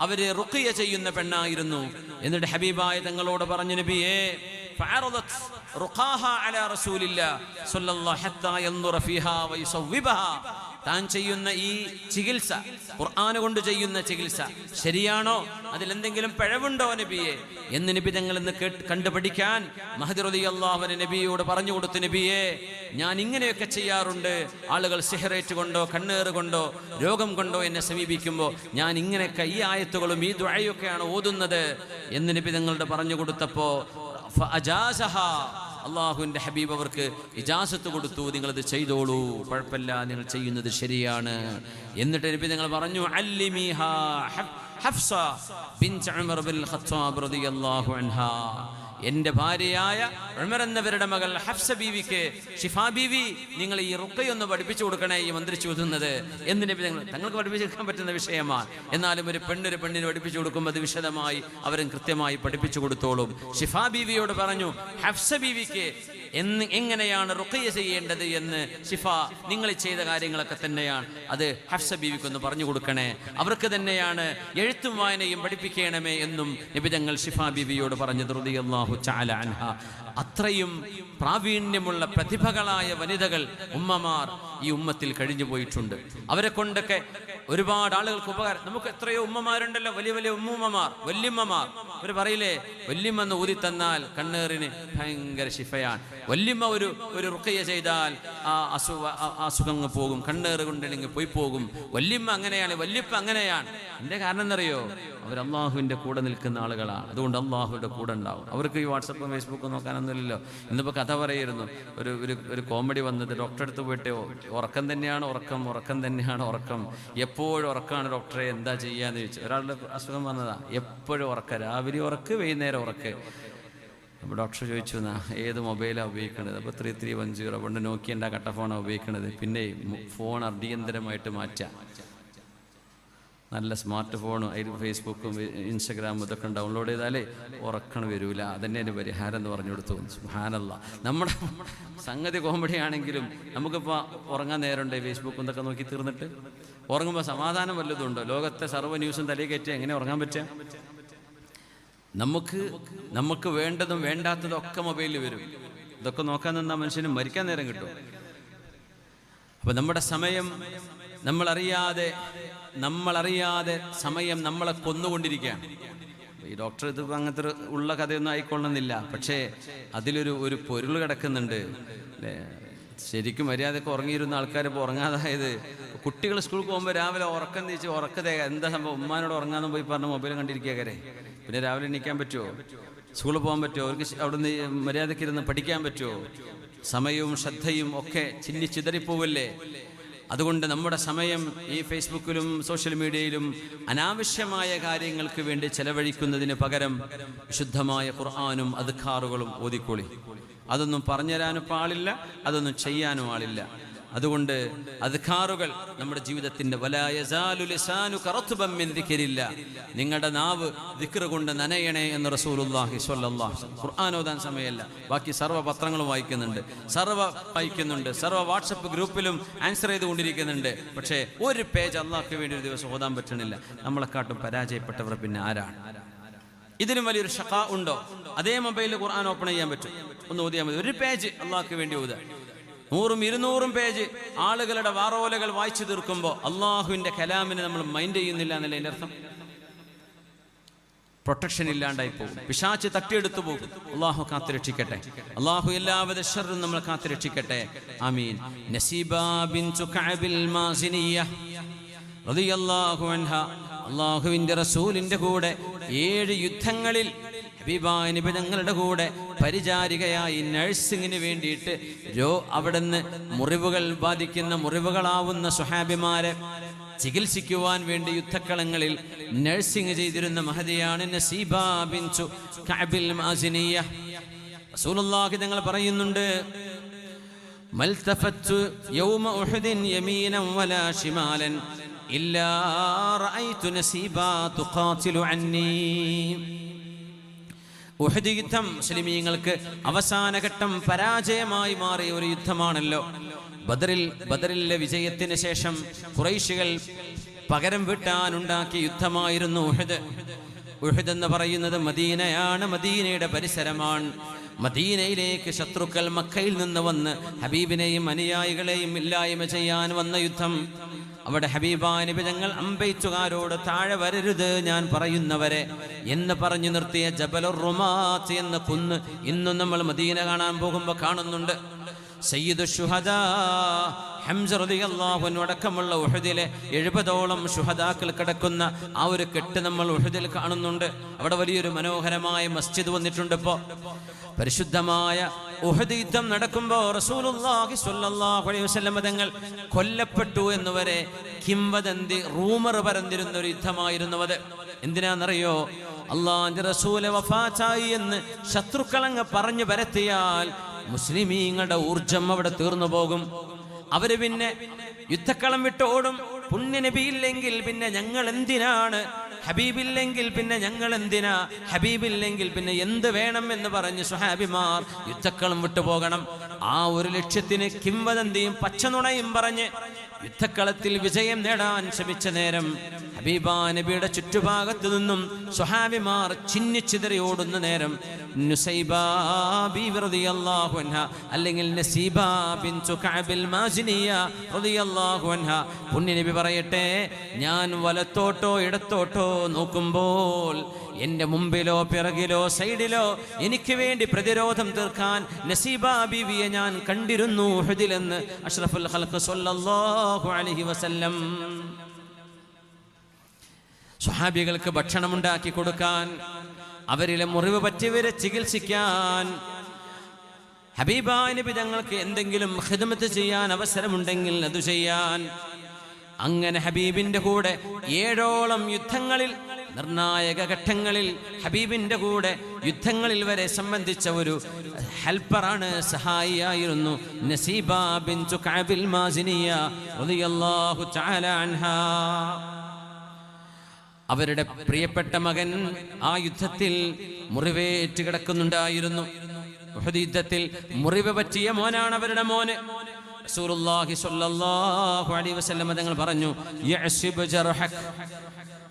അവരെ റുഖിയ ചെയ്യുന്ന പെണ്ണായിരുന്നു. എന്നിട്ട് ഹബീബായ തങ്ങളോട് പറഞ്ഞു, നബിയേ ഫഅറദത് റുഖാഹ അലാ റസൂലില്ലാഹി സ്വല്ലല്ലാഹു ഹത്താ യൻദുറ ഫീഹാ വയസവ്വിബഹാ. താൻ ചെയ്യുന്ന ഈ ചികിത്സ, ഖുർആൻ കൊണ്ട് ചെയ്യുന്ന ചികിത്സ ശരിയാണോ, അതിലെന്തെങ്കിലും പിഴവുണ്ടോ നബിയെ എന്ന് നബി തങ്ങൾ ഇന്ന് കണ്ടുപഠിക്കാൻ മഹദി റളിയല്ലാഹു അൻഹു നബിയോട് പറഞ്ഞു കൊടുത്തു. നബിയെ, ഞാൻ ഇങ്ങനെയൊക്കെ ചെയ്യാറുണ്ട്. ആളുകൾ സിഹറേറ്റ് കൊണ്ടോ കണ്ണേറ് കൊണ്ടോ രോഗം കൊണ്ടോ എന്നെ സമീപിക്കുമ്പോൾ ഞാൻ ഇങ്ങനെയൊക്കെ ഈ ആയത്തുകളും ഈ ദുആയൊക്കെയാണ് ഓതുന്നത് എന്ന് നബി തങ്ങളുടെ പറഞ്ഞു കൊടുത്തപ്പോൾ അള്ളാഹുവിന്റെ ഹബീബ് അവർക്ക് ഇജാസത്ത് കൊടുത്തു. നിങ്ങളിത് ചെയ്തോളൂ, കുഴപ്പമില്ല, നിങ്ങൾ ചെയ്യുന്നത് ശരിയാണ്. എന്നിട്ട് നബി നിങ്ങൾ പറഞ്ഞു, അല്ലിമീഹാ ഹഫ്സ ബിൻത് ഉമർ ബിൻ ഖത്താബ് റളിയല്ലാഹു അൻഹാ, എൻ്റെ ഭാര്യയായ ഉമർ എന്നവരുടെ മകൾ ഹഫ്സ ബീവിക്ക്, ഷിഫാ ബീവി, നിങ്ങൾ ഈ റുഖയൊന്ന് പഠിപ്പിച്ചു കൊടുക്കണേ, ഈ മന്ത്രിച്ചു ഓതുന്നത് എന്ന് നബി തങ്ങൾക്ക് പഠിപ്പിച്ചെടുക്കാൻ പറ്റുന്ന വിഷയമാണ്. എന്നാലും ഒരു പെണ്ണിന് പഠിപ്പിച്ചു കൊടുക്കുമ്പോൾ അത് വിശദമായി അവരും കൃത്യമായി പഠിപ്പിച്ചു കൊടുത്തോളും. ഷിഫാ ബീവിയോട് പറഞ്ഞു, ഹഫ്സ ബീവിക്ക് എങ്ങനെയാണ് റുഖിയ ചെയ്യേണ്ടത് എന്ന് ഷിഫ നിങ്ങൾ ചെയ്ത കാര്യങ്ങളൊക്കെ തന്നെയാണ്. അത് ഹഫ്സ ബീവിക്കൊന്ന് പറഞ്ഞു കൊടുക്കണേ, അവർക്ക് തന്നെയാണ് എഴുത്തും വായനയും പഠിപ്പിക്കണമേ എന്നും നബി തങ്ങൾ ഷിഫ ബീവിയോട് പറഞ്ഞത് റളിയല്ലാഹു തആല അൻഹ. അത്രയും പ്രാവീണ്യമുള്ള പ്രതിഭകളായ വനിതകൾ, ഉമ്മമാർ ഈ ഉമ്മത്തിൽ കഴിഞ്ഞു പോയിട്ടുണ്ട്. അവരെ കൊണ്ടൊക്കെ ഒരുപാട് ആളുകൾക്ക് ഉപകാരം. നമുക്ക് എത്രയോ ഉമ്മമാരുണ്ടല്ലോ, വലിയ വലിയ ഉമ്മൂമ്മമാർ, വല്യമ്മമാർ. അവർ പറയില്ലേ, വല്യമ്മ എന്ന് ഊതി തന്നാൽ കണ്ണേറിന് ഭയങ്കര ശിഫയാണ്. വല്യമ്മ ഒരു റുഖിയ ചെയ്താൽ ആ അസുഖങ്ങൾ പോകും, കണ്ണേറ് കൊണ്ടുണ്ടെങ്കിൽ പോയി പോകും. വല്യമ്മ അങ്ങനെയാണ്, വല്യപ്പ അങ്ങനെയാണ്. എൻ്റെ കാരണം എന്നറിയോ, അവർ അള്ളാഹുവിൻ്റെ കൂടെ നിൽക്കുന്ന ആളുകളാണ്. അതുകൊണ്ട് അള്ളാഹുവിൻ്റെ കൂടെ ഉണ്ടാവും. അവർക്ക് ഈ വാട്സപ്പും ഫേസ്ബുക്കും നോക്കാനൊന്നുമില്ലല്ലോ. ഇന്നിപ്പോൾ കഥ പറയായിരുന്നു, ഒരു കോമഡി വന്നത്, ഡോക്ടറെ അടുത്ത് പോയിട്ട് ഉറക്കം തന്നെയാണ് ഉറക്കം തന്നെയാണ് ഉറക്കം, എപ്പോഴും ഉറക്കമാണ് ഡോക്ടറെ, എന്താ ചെയ്യാന്ന് ചോദിച്ചു. ഒരാളുടെ അസുഖം വന്നതാ, എപ്പോഴും ഉറക്കം, രാവിലെ ഉറക്ക്, വൈകുന്നേരം ഉറക്ക്. അപ്പോൾ ഡോക്ടർ ചോദിച്ചു, എന്നാ ഏത് മൊബൈലാണ് ഉപയോഗിക്കുന്നത്? അപ്പോൾ 3310 പണ്ട് നോക്കിയൻ്റെ കട്ട ഫോണാണ് ഉപയോഗിക്കുന്നത്. പിന്നെ ഫോൺ അടിയന്തരമായിട്ട് മാറ്റാം, നല്ല സ്മാർട്ട് ഫോണും അതിൽ ഫേസ്ബുക്കും ഇൻസ്റ്റഗ്രാമും ഇതൊക്കെ ഡൗൺലോഡ് ചെയ്താലേ ഉറക്കണ വരൂല. അതന്നെ അതിൻ്റെ പരിഹാരം എന്ന് പറഞ്ഞു കൊടുത്തു. സുബ്ഹാനല്ലാഹ്. നമ്മുടെ സംഗതി കോമഡി ആണെങ്കിലും നമുക്കിപ്പോൾ ഉറങ്ങാൻ നേരമുണ്ട് ഫേസ്ബുക്കും ഇതൊക്കെ നോക്കി തീർന്നിട്ട് ഉറങ്ങുമ്പോൾ സമാധാനം വല്ലതുണ്ടോ? ലോകത്തെ സർവ്വ ന്യൂസും തലയിൽ കയറ്റി എങ്ങനെ ഉറങ്ങാൻ പറ്റുക? നമുക്ക് വേണ്ടതും വേണ്ടാത്തതും ഒക്കെ മൊബൈലിൽ വരും. ഇതൊക്കെ നോക്കാൻ നിന്നാൽ മനുഷ്യന് മരിക്കാൻ നേരം കിട്ടും. അപ്പം നമ്മുടെ സമയം നമ്മളറിയാതെ സമയം നമ്മളെ കൊന്നുകൊണ്ടിരിക്കുകയാണ്. ഈ ഡോക്ടർ ഇത് അങ്ങനത്തെ ഉള്ള കഥയൊന്നും ആയിക്കൊള്ളുന്നില്ല, പക്ഷേ അതിലൊരു പൊരുൾ കിടക്കുന്നുണ്ട് അല്ലേ? ശരിക്കും മര്യാദക്ക് ഉറങ്ങിയിരുന്ന ആൾക്കാർ ഇപ്പോൾ ഉറങ്ങാതായത്. കുട്ടികൾ സ്കൂളിൽ പോകുമ്പോൾ രാവിലെ ഉറക്കം തിരിച്ച് ഉറക്കതേ എന്താ സംഭവം, ഉമ്മാനോട് ഉറങ്ങാന്ന് പോയി പറഞ്ഞ മൊബൈൽ കണ്ടിരിക്കുകരെ. പിന്നെ രാവിലെ എണീക്കാൻ പറ്റുമോ? സ്കൂളിൽ പോകാൻ പറ്റുമോ? അവർക്ക് അവിടുന്ന് മര്യാദയ്ക്ക് ഇരുന്ന് പഠിക്കാൻ പറ്റുമോ? സമയവും ശ്രദ്ധയും ഒക്കെ ചിതറിപ്പോവല്ലേ? അതുകൊണ്ട് നമ്മുടെ സമയം ഈ ഫേസ്ബുക്കിലും സോഷ്യൽ മീഡിയയിലും അനാവശ്യമായ കാര്യങ്ങൾക്ക് വേണ്ടി ചെലവഴിക്കുന്നതിന് പകരം വിശുദ്ധമായ ഖുർആനും അദ്കാറുകളും ഓതിക്കോളി. അതൊന്നും പറഞ്ഞുതരാനും പാടില്ല, അതൊന്നും ചെയ്യാനും ആളില്ല. അതുകൊണ്ട് അദ്കാറുകൾ നമ്മുടെ ജീവിതത്തിന്റെ നിങ്ങളുടെ നാവ് ദിക്ർ കൊണ്ട് നനയണേ എന്ന് റസൂലുള്ളാഹി സ്വല്ലല്ലാഹു അലൈഹി വസല്ലം. ഖുർആൻ ഓതാൻ സമയമല്ല, ബാക്കി സർവ്വ പത്രങ്ങളും വായിക്കുന്നുണ്ട്, സർവ്വ വാട്സപ്പ് ഗ്രൂപ്പിലും ആൻസർ ചെയ്തുകൊണ്ടിരിക്കുന്നുണ്ട്. പക്ഷേ ഒരു പേജ് അള്ളാഹ്ക്ക് വേണ്ടി ഒരു ദിവസം ഓതാൻ പറ്റണില്ല. നമ്മളെക്കാട്ടും പരാജയപ്പെട്ടവർ പിന്നെ ആരാണ്? ഇതിനും വലിയൊരു ഷഖാ ഉണ്ടോ? അതേ മൊബൈലിൽ ഖുർആൻ ഓപ്പൺ ചെയ്യാൻ പറ്റും, ഒന്ന് ഓതിയാൽ മതി. ഒരു പേജ് അള്ളാഹ്ക്ക് വേണ്ടി ഓതുക. 100-200 പേജ് ആളുകളുടെ വാറോലകൾ വായിച്ചു തീർക്കുമ്പോൾ അള്ളാഹുവിന്റെ കലാമിനെ നമ്മൾ മൈൻഡ് ചെയ്യുന്നില്ല എന്നല്ല എൻ്റെ അർത്ഥം. പ്രൊട്ടക്ഷൻ ഇല്ലാണ്ടായി പോകും, പിശാച് തട്ടിയെടുത്തു പോകും. അള്ളാഹു കാത്തുരക്ഷിക്കട്ടെ. അള്ളാഹു എല്ലാവിധ ശർറും നമ്മൾ കാത്തുരക്ഷിക്കട്ടെ. ആമീൻ. നസീബ ബിൻതു കഅബിൽ മാസിനിയ റളിയല്ലാഹു അൻഹ അള്ളാഹുവിന്റെ റസൂലിന്റെ കൂടെ 7 യുദ്ധങ്ങളിൽ ഹബീബായ നബി തങ്ങളുടെ കൂടെ പരിചാരികയായി നഴ്സിങ്ങിന് വേണ്ടിയിട്ട് അവിടുന്ന് മുറിവുകൾ ബാധിക്കുന്ന മുറിവുകളാവുന്ന സ്വഹാബിമാരെ ചികിത്സിക്കുവാൻ വേണ്ടി യുദ്ധക്കളങ്ങളിൽ നഴ്സിംഗ് ചെയ്തിരുന്ന മഹദിയാണ് നസീബ ബിൻതു കഅബിൽ മാസിനിയ. റസൂലുള്ളാഹി തങ്ങൾ പറയുന്നുണ്ട്, മൽതഫത്തു യൗമ ഉഹദിൻ യമീനൻ വലാ ശിമാലൻ ഇല്ലാ റഅയ്തു നസീബ തുഖാതിലു അന്നി. ഉഹദ് യുദ്ധം മുസ്ലിമീങ്ങൾക്ക് അവസാനഘട്ടം പരാജയമായി മാറിയ ഒരു യുദ്ധമാണല്ലോ. ബദറിലെ വിജയത്തിന് ശേഷം ഖുറൈശികൾ പകരം വീട്ടാനുണ്ടാക്കിയ യുദ്ധമായിരുന്നു ഉഹദ്. ഉഹദ് എന്ന് പറയുന്നത് മദീനയാണ്, മദീനയുടെ പരിസരമാണ്. മദീനയിലേക്ക് ശത്രുക്കൾ മക്കയിൽ നിന്ന് വന്ന് ഹബീബിനെയും അനുയായികളെയും ഇല്ലായ്മ ചെയ്യാൻ വന്ന യുദ്ധം. അവിടെ ഹബീബായ നബി തങ്ങൾ അമ്പെയ്ത്തുകാരോട് താഴെ വരരുത് ഞാൻ പറയുന്നവരെ എന്ന് പറഞ്ഞു നിർത്തിയ ജബലുർ റുമാത്ത് എന്ന കുന്ന് ഇന്നും നമ്മൾ മദീന കാണാൻ പോകുമ്പോൾ കാണുന്നുണ്ട്. സയ്യിദു ശുഹദാ ഹംസ റളിയല്ലാഹു അൻഹു അടക്കമുള്ള ഉഹദിലെ 70ഓളം ശുഹദാക്കൾ കിടക്കുന്ന ആ ഒരു കെട്ട് നമ്മൾ ഉഹദിൽ കാണുന്നുണ്ട്. അവിടെ വലിയൊരു മനോഹരമായ മസ്ജിദ് വന്നിട്ടുണ്ട്. ഇപ്പോൾ പരിശുദ്ധമായ ഉഹദ് യുദ്ധം നടക്കുമ്പോൾ റസൂലുള്ളാഹി സ്വല്ലല്ലാഹു അലൈഹി വസല്ലം തങ്ങൾ കൊല്ലപ്പെട്ടു എന്നുവരെ കിംവദന്തി റൂമർ പരന്നിരുന്ന ഒരു യുദ്ധമായിരുന്നു അത്. എന്തിനാണെന്നറിയോ? അള്ളാഹുവിന്റെ റസൂല് വഫാത്തായി എന്ന് ശത്രുക്കളങ്ങ് പറഞ്ഞു പരത്തിയാൽ മുസ്ലിമീങ്ങളുടെ ഊർജം അവിടെ തീർന്നു പോകും. അവര് പിന്നെ യുദ്ധക്കളം വിട്ട് ഓടും. പുണ്യ നബിയില്ലെങ്കിൽ പിന്നെ ഞങ്ങൾ എന്തിനാണ് ഹബീബില്ലെങ്കിൽ പിന്നെ ഞങ്ങൾ എന്തിനാ, ഹബീബില്ലെങ്കിൽ പിന്നെ എന്ത് വേണം എന്ന് പറഞ്ഞ് സ്വഹാബിമാർ യുദ്ധക്കളം വിട്ടുപോകണം. ആ ഒരു ലക്ഷ്യത്തിന് കിംവദന്തിയും പച്ചനുണയും പറഞ്ഞ് യുദ്ധക്കളത്തിൽ വിജയം നേടാൻ ശ്രമിച്ച നേരം ഹബീബ നബിയുടെ ചുറ്റുഭാഗത്തു നിന്നും സ്വഹാബിമാർ ചിന്നിച്ചിതറി ഓടുന്ന നേരം നുസൈബാ ബീവി റളിയല്ലാഹു അൻഹ അല്ലെങ്കിൽ നസീബാ ബിൻതു കഅബിൽ മാസിനിയ റളിയല്ലാഹു അൻഹ പുണ്യനബി പറയട്ടെ, ഞാൻ വലത്തോട്ടോ ഇടത്തോട്ടോ നോക്കുമ്പോൾ എൻ്റെ മുമ്പിലോ പിറകിലോ സൈഡിലോ എനിക്ക് വേണ്ടി പ്രതിരോധം തീർക്കാൻ നസീബാ ബീവിയെ ഞാൻ കണ്ടിരുന്നു ഉഹദിലെന്ന് അഷ്റഫുൽ ഖൽഖ് സ്വല്ലല്ലാഹു അലൈഹി വസല്ലം. സ്വഹാബികൾക്ക് ഭക്ഷണമുണ്ടാക്കി കൊടുക്കാൻ, അവരിലെ മുറിവ് പറ്റിയവരെ ചികിത്സിക്കാൻ, ഹബീബായ നബി തങ്ങൾക്ക് എന്തെങ്കിലും ഖിദ്മത്ത് ചെയ്യാൻ അവസരമുണ്ടെങ്കിൽ അത് ചെയ്യാൻ, അങ്ങനെ ഹബീബിന്റെ കൂടെ 7ഓളം യുദ്ധങ്ങളിൽ നിർണായക ഘട്ടങ്ങളിൽ ഹബീബിന്റെ കൂടെ യുദ്ധങ്ങളിൽ വരെ സംബന്ധിച്ച ഒരു ഹെൽപ്പറാണ്, സഹായിയായിരുന്നു നസീബാ ബിൻതു കഅബിൽ മാസിനിയ റളിയല്ലാഹു തആല അൻഹാ. അവരുടെ പ്രിയപ്പെട്ട മകൻ ആ യുദ്ധത്തിൽ മുറിവേറ്റ് കിടക്കുന്നുണ്ടായിരുന്നു. ഉഹദ് യുദ്ധത്തിൽ മുറിവ് പറ്റിയ മോനാണ് അവരുടെ മോന്. റസൂലുള്ളാഹി സ്വല്ലല്ലാഹു അലൈഹി വസല്ലം തങ്ങൾ പറഞ്ഞു, യഅ്സിബ് ജർഹക്,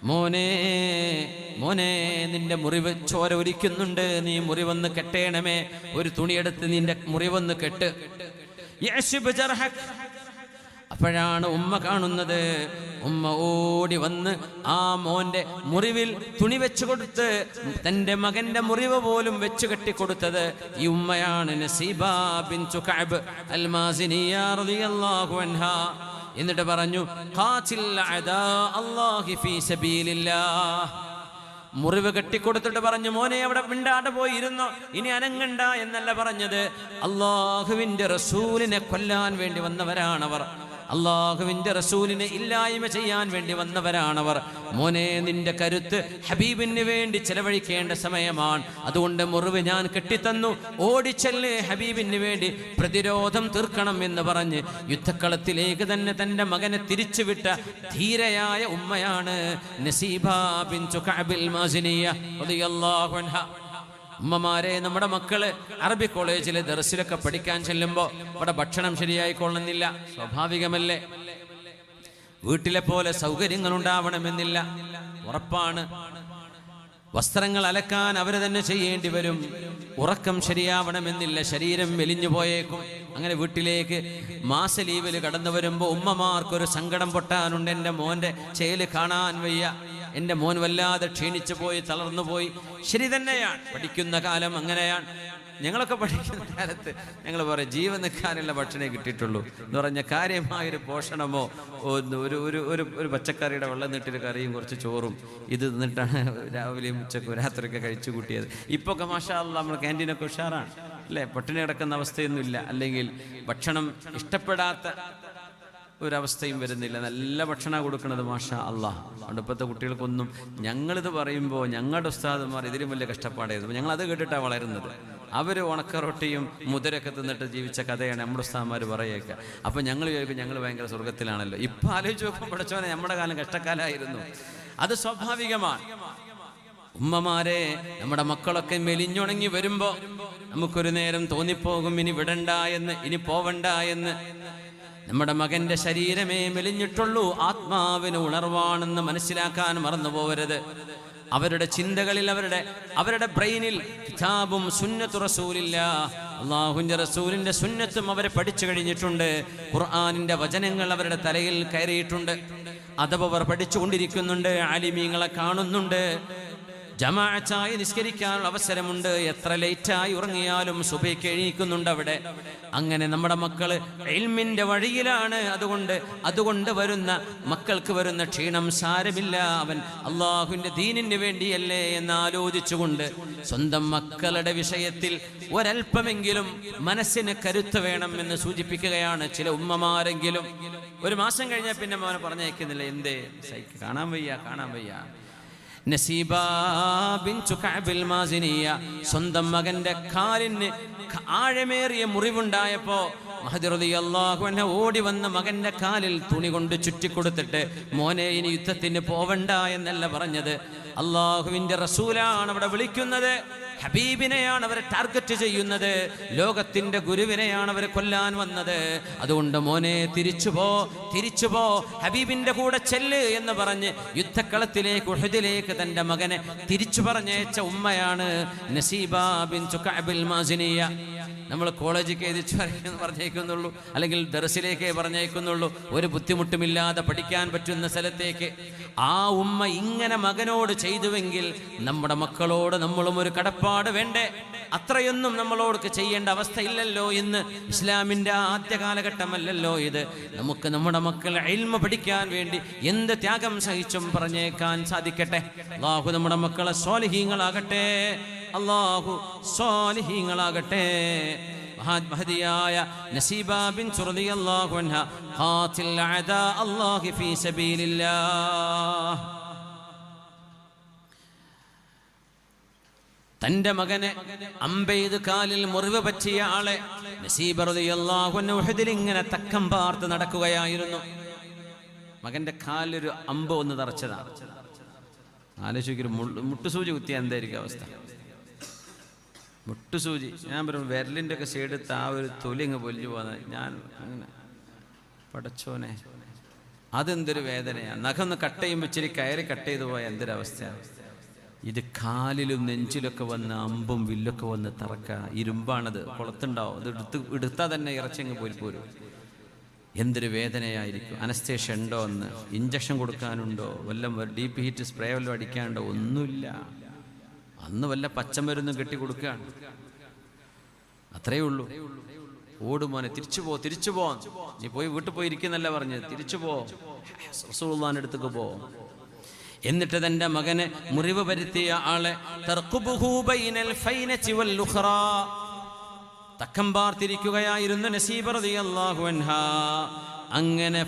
മോനെ മോനെ നിന്റെ മുറിവ് ചോര ഒലിക്കുന്നുണ്ട്, നീ മുറിവൊന്ന് കെട്ടേണമേ, ഒരു തുണിയെടുത്ത് നിന്റെ മുറിവൊന്ന് കെട്ട്. യഅ്സിബ് ജർഹക്. അപ്പോഴാണ് ഉമ്മ കാണുന്നത്. ഉമ്മ ഓടി വന്ന് ആ മോന്റെ മുറിവിൽ തുണി വെച്ചു കൊടുത്ത് തന്റെ മകന്റെ മുറിവ് പോലും വെച്ചു കെട്ടിക്കൊടുത്തത് ഈ ഉമ്മയാണ്, നസീബാ ബിൻതു കഅബ് അൽ മാസിനിയ റളിയല്ലാഹു അൻഹാ. എന്നിട്ട് പറഞ്ഞു, ഖാതിൽ അദാ അല്ലാഹി ഫീ സബീലില്ലാഹ്. മുറിവ് കെട്ടിക്കൊടുത്തിട്ട് പറഞ്ഞു, മോനെ അവിടെ മിണ്ടാതെ പോയി ഇരുന്നോ, ഇനി അനങ്ങണ്ട എന്നല്ല പറഞ്ഞത്. അല്ലാഹുവിന്റെ റസൂലിനെ കൊല്ലാൻ വേണ്ടി വന്നവരാണവർ, അള്ളാഹുവിന്റെ റസൂലിനെ ഇല്ലായ്മ ചെയ്യാൻ വേണ്ടി വന്നവരാണവർ. മോനെ നിന്റെ കരുത്ത് ഹബീബിന് വേണ്ടി ചെലവഴിക്കേണ്ട സമയമാണ്, അതുകൊണ്ട് മുറിവ് ഞാൻ കെട്ടിത്തന്നു, ഓടിച്ചെല്ല് ഹബീബിന് വേണ്ടി പ്രതിരോധം തീർക്കണം എന്ന് പറഞ്ഞ് യുദ്ധക്കളത്തിലേക്ക് തന്നെ തന്റെ മകനെ തിരിച്ചുവിട്ട ധീരയായ ഉമ്മയാണ് നസീബാ ബിൻതു കഅബിൽ മാസിനിയ റളിയല്ലാഹു അൻഹ. ഉമ്മമാരെ, നമ്മുടെ മക്കള് അറബി കോളേജിലെ ദർസിലൊക്കെ പഠിക്കാൻ ചെല്ലുമ്പോൾ അവിടെ ഭക്ഷണം ശരിയായിക്കൊള്ളുന്നില്ല, സ്വാഭാവികമല്ലേ. വീട്ടിലെ പോലെ സൗകര്യങ്ങൾ ഉണ്ടാവണമെന്നില്ല, ഉറപ്പാണ്. വസ്ത്രങ്ങൾ അലക്കാൻ അവര് തന്നെ ചെയ്യേണ്ടി വരും. ഉറക്കം ശരിയാവണമെന്നില്ല, ശരീരം മെലിഞ്ഞു പോയേക്കും. അങ്ങനെ വീട്ടിലേക്ക് മാസ ലീവിൽ കടന്നു വരുമ്പോൾ ഉമ്മമാർക്കൊരു സങ്കടം പൊട്ടാനുണ്ട്. എൻ്റെ മോൻ്റെ ചേല് കാണാൻ വയ്യ, എൻ്റെ മോൻ വല്ലാതെ ക്ഷീണിച്ചു പോയി, തളർന്നു പോയി. ശരി തന്നെയാണ്, പഠിക്കുന്ന കാലം അങ്ങനെയാണ്. ഞങ്ങളൊക്കെ പഠിക്കുന്ന കാലത്ത് ഞങ്ങൾ പറയും ജീവൻ നിൽക്കാനുള്ള ഭക്ഷണമേ കിട്ടിയിട്ടുള്ളൂ എന്ന് പറഞ്ഞ കാര്യമായൊരു പോഷണമോ ഒരു ഒരു ഒരു പച്ചക്കറിയുടെ വെള്ളം നീട്ടിയൊരു കറിയും കുറച്ച് ചോറും ഇത് നിന്നിട്ടാണ് രാവിലെയും ഉച്ചക്കും രാത്രിയൊക്കെ കഴിച്ചു കൂട്ടിയത്. ഇപ്പോൾ ഒക്കെ മാഷാ അല്ലാഹ് നമ്മൾ ക്യാൻറ്റീനൊക്കെ ഉഷാറാണ് അല്ലേ, പട്ടിണി കിടക്കുന്ന അവസ്ഥയൊന്നുമില്ല. അല്ലെങ്കിൽ ഭക്ഷണം ഇഷ്ടപ്പെടാത്ത ഒരവസ്ഥയും വരുന്നില്ല, നല്ല ഭക്ഷണം കൊടുക്കുന്നത് മാഷാ അല്ലാഹ്. അതുകൊണ്ട് ഇപ്പോഴത്തെ കുട്ടികൾക്കൊന്നും ഞങ്ങളിത് പറയുമ്പോൾ ഞങ്ങളുടെ ഉസ്താദുമാർ ഇതിലും വലിയ കഷ്ടപ്പാടായിരുന്നു. ഞങ്ങളത് കേട്ടിട്ടാണ് വളരുന്നത്. അവർ ഉണക്കറൊട്ടിയും മുതിരൊക്കെ തിന്നിട്ട് ജീവിച്ച കഥയാണ് നമ്മുടെ ഉസ്താദന്മാർ പറയുക. അപ്പം ഞങ്ങൾ ചോദിക്കും ഞങ്ങൾ ഭയങ്കര സ്വർഗത്തിലാണല്ലോ. ഇപ്പം ആലോചിച്ച് നോക്കുമ്പോൾ പഠിച്ചവനെ നമ്മുടെ കാലം കഷ്ടക്കാലമായിരുന്നു. അത് സ്വാഭാവികമാണ്. ഉമ്മമാരെ, നമ്മുടെ മക്കളൊക്കെ മെലിഞ്ഞുണങ്ങി വരുമ്പോൾ നമുക്കൊരു നേരം തോന്നിപ്പോകും ഇനി വിടണ്ട എന്ന്, ഇനി പോവണ്ട എന്ന്. നമ്മുടെ മകന്റെ ശരീരമേ മെലിഞ്ഞിട്ടുള്ളൂ, ആത്മാവിന് ഉണർവാണെന്ന് മനസ്സിലാക്കാൻ മറന്നു പോവരുത്. അവരുടെ ചിന്തകളിൽ അവരുടെ ബ്രെയിനിൽ കിതാബും സുന്നത്തു റസൂലില്ലാ, അല്ലാഹുവിന്റെ റസൂലിന്റെ സുന്നത്തും അവരെ പഠിച്ചു കഴിഞ്ഞിട്ടുണ്ട്. ഖുർആനിന്റെ വചനങ്ങൾ അവരുടെ തലയിൽ കയറിയിട്ടുണ്ട്. അഥവാ അവർ പഠിച്ചുകൊണ്ടിരിക്കുന്നുണ്ട്, ആലിമീങ്ങളെ കാണുന്നുണ്ട്, ജമാഅത്തായി നിസ്കരിക്കാനുള്ള അവസരമുണ്ട്. എത്ര ലേറ്റായി ഉറങ്ങിയാലും സുബഹിക്ക് എണീക്കുന്നുണ്ട് അവിടെ. അങ്ങനെ നമ്മുടെ മക്കള് ഇൽമിന്റെ വഴിയിലാണ്. അതുകൊണ്ട് വരുന്ന മക്കൾക്ക് വരുന്ന ക്ഷീണം സാരമില്ല, അവൻ അള്ളാഹുവിന്റെ ദീനിന് വേണ്ടിയല്ലേ എന്ന് ആലോചിച്ചുകൊണ്ട് സ്വന്തം മക്കളുടെ വിഷയത്തിൽ ഒരൽപ്പമെങ്കിലും മനസ്സിന് കരുത്ത് വേണം എന്ന് സൂചിപ്പിക്കുകയാണ് ചില ഉമ്മമാരെങ്കിലും. ഒരു മാസം കഴിഞ്ഞാൽ പിന്നെ മോനെ പറഞ്ഞയക്കുന്നില്ല, എന്തേ കാണാൻ വയ്യ. നസീബാ ബിൻതു കഅബിൽ മാസിനിയ സ്വന്തം മകന്റെ കാലിന് ആഴമേറിയ മുറിവുണ്ടായപ്പോ മഹദി റളിയല്ലാഹു അൻഹ ഓടി വന്ന് മകന്റെ കാലിൽ തുണി കൊണ്ട് ചുറ്റിക്കൊടുത്തിട്ട്, മോനെ ഇനി യുദ്ധത്തിന് പോവണ്ട എന്നല്ല പറഞ്ഞത്, അള്ളാഹുവിന്റെ റസൂലാണ് അവിടെ വിളിക്കുന്നത്, ഹബീബിനെയാണ് അവരെ ടാർഗറ്റ് ചെയ്യുന്നത്, ലോകത്തിന്റെ ഗുരുവിനെയാണ് അവർ കൊല്ലാൻ വന്നത്. അതുകൊണ്ട് മോനെ തിരിച്ചു പോ, ഹബീബിന്റെ കൂടെ ചെല്ല് എന്ന് പറഞ്ഞ് യുദ്ധക്കളത്തിലേക്ക് ഉഹദിലേക്ക് തന്റെ മകനെ തിരിച്ചു പറഞ്ഞയച്ച ഉമ്മയാണ് നസീബ ബിൻതു കഅബിൽ മാസിനിയ. നമ്മൾ കോളേജിലേക്ക് എഴുതിച്ചു പറഞ്ഞേക്കുന്നുള്ളൂ, അല്ലെങ്കിൽ ദർസിലേക്കേ പറഞ്ഞേക്കുന്നുള്ളൂ, ഒരു ബുദ്ധിമുട്ടുമില്ലാതെ പഠിക്കാൻ പറ്റുന്ന സ്ഥലത്തേക്ക്. ആ ഉമ്മ ഇങ്ങനെ മകനോട് ചെയ്തുവെങ്കിൽ നമ്മുടെ മക്കളോട് നമ്മളും ഒരു കടപ്പാട് വേണ്ടേ? അത്രയൊന്നും നമ്മളോട് ചെയ്യേണ്ട അവസ്ഥയില്ലല്ലോ ഇന്ന്. ഇസ്ലാമിന്റെ ആദ്യ കാലഘട്ടമല്ലല്ലോ ഇത്. നമുക്ക് നമ്മുടെ മക്കൾ ഇൽമ പഠിക്കാൻ വേണ്ടി എന്ത് ത്യാഗം സഹിച്ചും പറഞ്ഞേക്കാൻ സാധിക്കട്ടെ. അല്ലാഹു നമ്മുടെ മക്കളെ സ്വാലിഹീങ്ങളാകട്ടെ, അല്ലാഹു സ്വാലിഹീങ്ങളാകട്ടെ. മഹദിയായ നസീബ ബിൻതു റളിയല്ലാഹു അൻഹ ഖാതിൽ അദാ അല്ലാഹി ഫീ സബീലില്ലാഹ്. തന്റെ മകനെ അമ്പെയ്ത് കാലിൽ മുറിവ് പറ്റിയ ആളെ നസീബ റളിയല്ലാഹു അൻഹു ഉഹദിൽ ഇങ്ങനെ തക്കം പാർത്ത് നടക്കുകയായിരുന്നു. മകന്റെ കാലൊരു അമ്പ് ഒന്ന് തറച്ചതാണ്. ആലോചിക്കൊരു മുട്ടുസൂചി കുത്തിയ എന്തായിരിക്കും അവസ്ഥ? മുട്ടുസൂചി, ഞാൻ പറഞ്ഞു വിരലിൻ്റെ ഒക്കെ സൈഡെടുത്ത് ആ ഒരു തൊലി അങ്ങ് പൊലിഞ്ഞു പോകുന്നത്. ഞാൻ അങ്ങനെ പടച്ചോനെ, അതെന്തൊരു വേദനയാണ്. നഖമൊന്ന് കട്ട് ചെയ്യുമ്പോൾ ഇച്ചിരി കയറി കട്ട് ചെയ്തു പോയ എന്തൊരവസ്ഥയാണ്. ഇത് കാലിലും നെഞ്ചിലൊക്കെ വന്ന് അമ്പും വില്ലൊക്കെ വന്ന് തറക്കുക. ഇരുമ്പാണത്, കുളത്തുണ്ടാവും. അത് എടുത്താൽ തന്നെ ഇറച്ചങ്ങ് പോരും. എന്തൊരു വേദനയായിരിക്കും. അനസ്തേഷ്യ ഉണ്ടോ എന്ന്, ഇഞ്ചക്ഷൻ കൊടുക്കാനുണ്ടോ, വല്ല ഡീപ്പ് ഹീറ്റ് സ്പ്രേ വല്ലതും അടിക്കാനുണ്ടോ? ഒന്നുമില്ല. അന്ന് വല്ല പച്ചമരുന്നും കെട്ടി കൊടുക്കുകയാണ്. അത്രയേ ഉള്ളൂ. ഓടുമോനെ, തിരിച്ചു പോ, നീ പോയി വീട്ടിൽ പോയി ഇരിക്കുന്നല്ല പറഞ്ഞത്, തിരിച്ചു പോ, റസൂലുള്ളാഹിന്റെ അടുത്തേക്ക് പോ. എന്നിട്ട് തന്റെ മകനെ മുറിവ് വരുത്തിയ ആളെ തക്കം പാർത്തിരിക്കുകയായിരുന്നു നസീബ റളിയല്ലാഹു അൻഹാ. അങ്ങനെ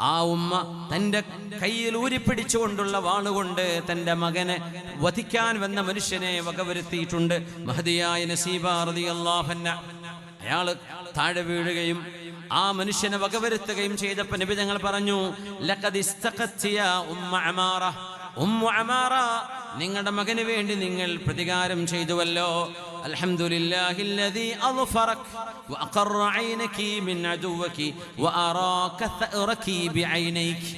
ആ ഉമ്മ തന്റെ കയ്യിൽ ഊരിപ്പിടിച്ചുകൊണ്ടുള്ള വാളുകൊണ്ട് തന്റെ മകനെ വധിക്കാൻ വന്ന മനുഷ്യനെ വകവരുത്തിയിട്ടുണ്ട്. മഹദിയായ നസീബ റളിയല്ലാഹു അൻഹ അയാള് താഴെ വീഴുകയും ആ മനുഷ്യനെ വകവരുത്തുകയും ചെയ്തപ്പോൾ നബി തങ്ങൾ പറഞ്ഞു, ലഖദ് ഇസ്തഖത്തി യാ ഉമ്മു അമാറ, നിങ്ങളുടെ മകന് വേണ്ടി നിങ്ങൾ പ്രതികാരം ചെയ്തുവല്ലോ. അൽഹംദുലില്ലാഹില്ലദീ അദ്ഫറക വഅഖറ ഐനകി മിൻ അദുവകി വഅറാക തഅറകി ബിഐനൈകി.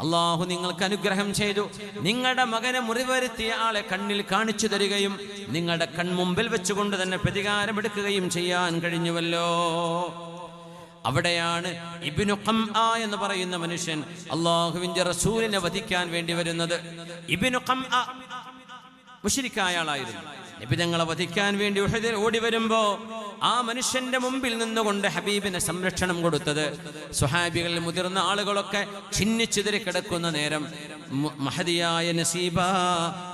അല്ലാഹു നിങ്ങൾക്ക് അനുഗ്രഹം ചെയ്തു. നിങ്ങളുടെ മകനെ മുറിവരുത്തിയ ആളെ കണ്ണിൽ കാണിച്ചു തരികയും നിങ്ങളുടെ കൺമുമ്പിൽ വെച്ചുകൊണ്ട് തന്നെ പ്രതികാരമെടുക്കുകയും ചെയ്യാൻ കഴിഞ്ഞുവല്ലോ. അവിടെയാണ് ഇബ്നു ഖംആ എന്ന് പറയുന്ന മനുഷ്യൻ അല്ലാഹുവിന്റെ റസൂലിനെ വധിക്കാൻ വേണ്ടി വരുന്നത്. ഇബ്നു ഖംആ മുശ്രിക്കായ ആളായിരുന്നു. നബി തങ്ങളെ വധിക്കാൻ വേണ്ടി ഉഹദിൽ ഓടി വരുമ്പോ ആ മനുഷ്യന്റെ മുമ്പിൽ നിന്നുകൊണ്ട് ഹബീബിന് സംരക്ഷണം കൊടുത്തത് സ്വഹാബികളിൽ മുതിർന്ന ആളുകളൊക്കെ ഛിന്നിച്ചിതറി കിടക്കുന്ന നേരം മഹദിയായ നസീബ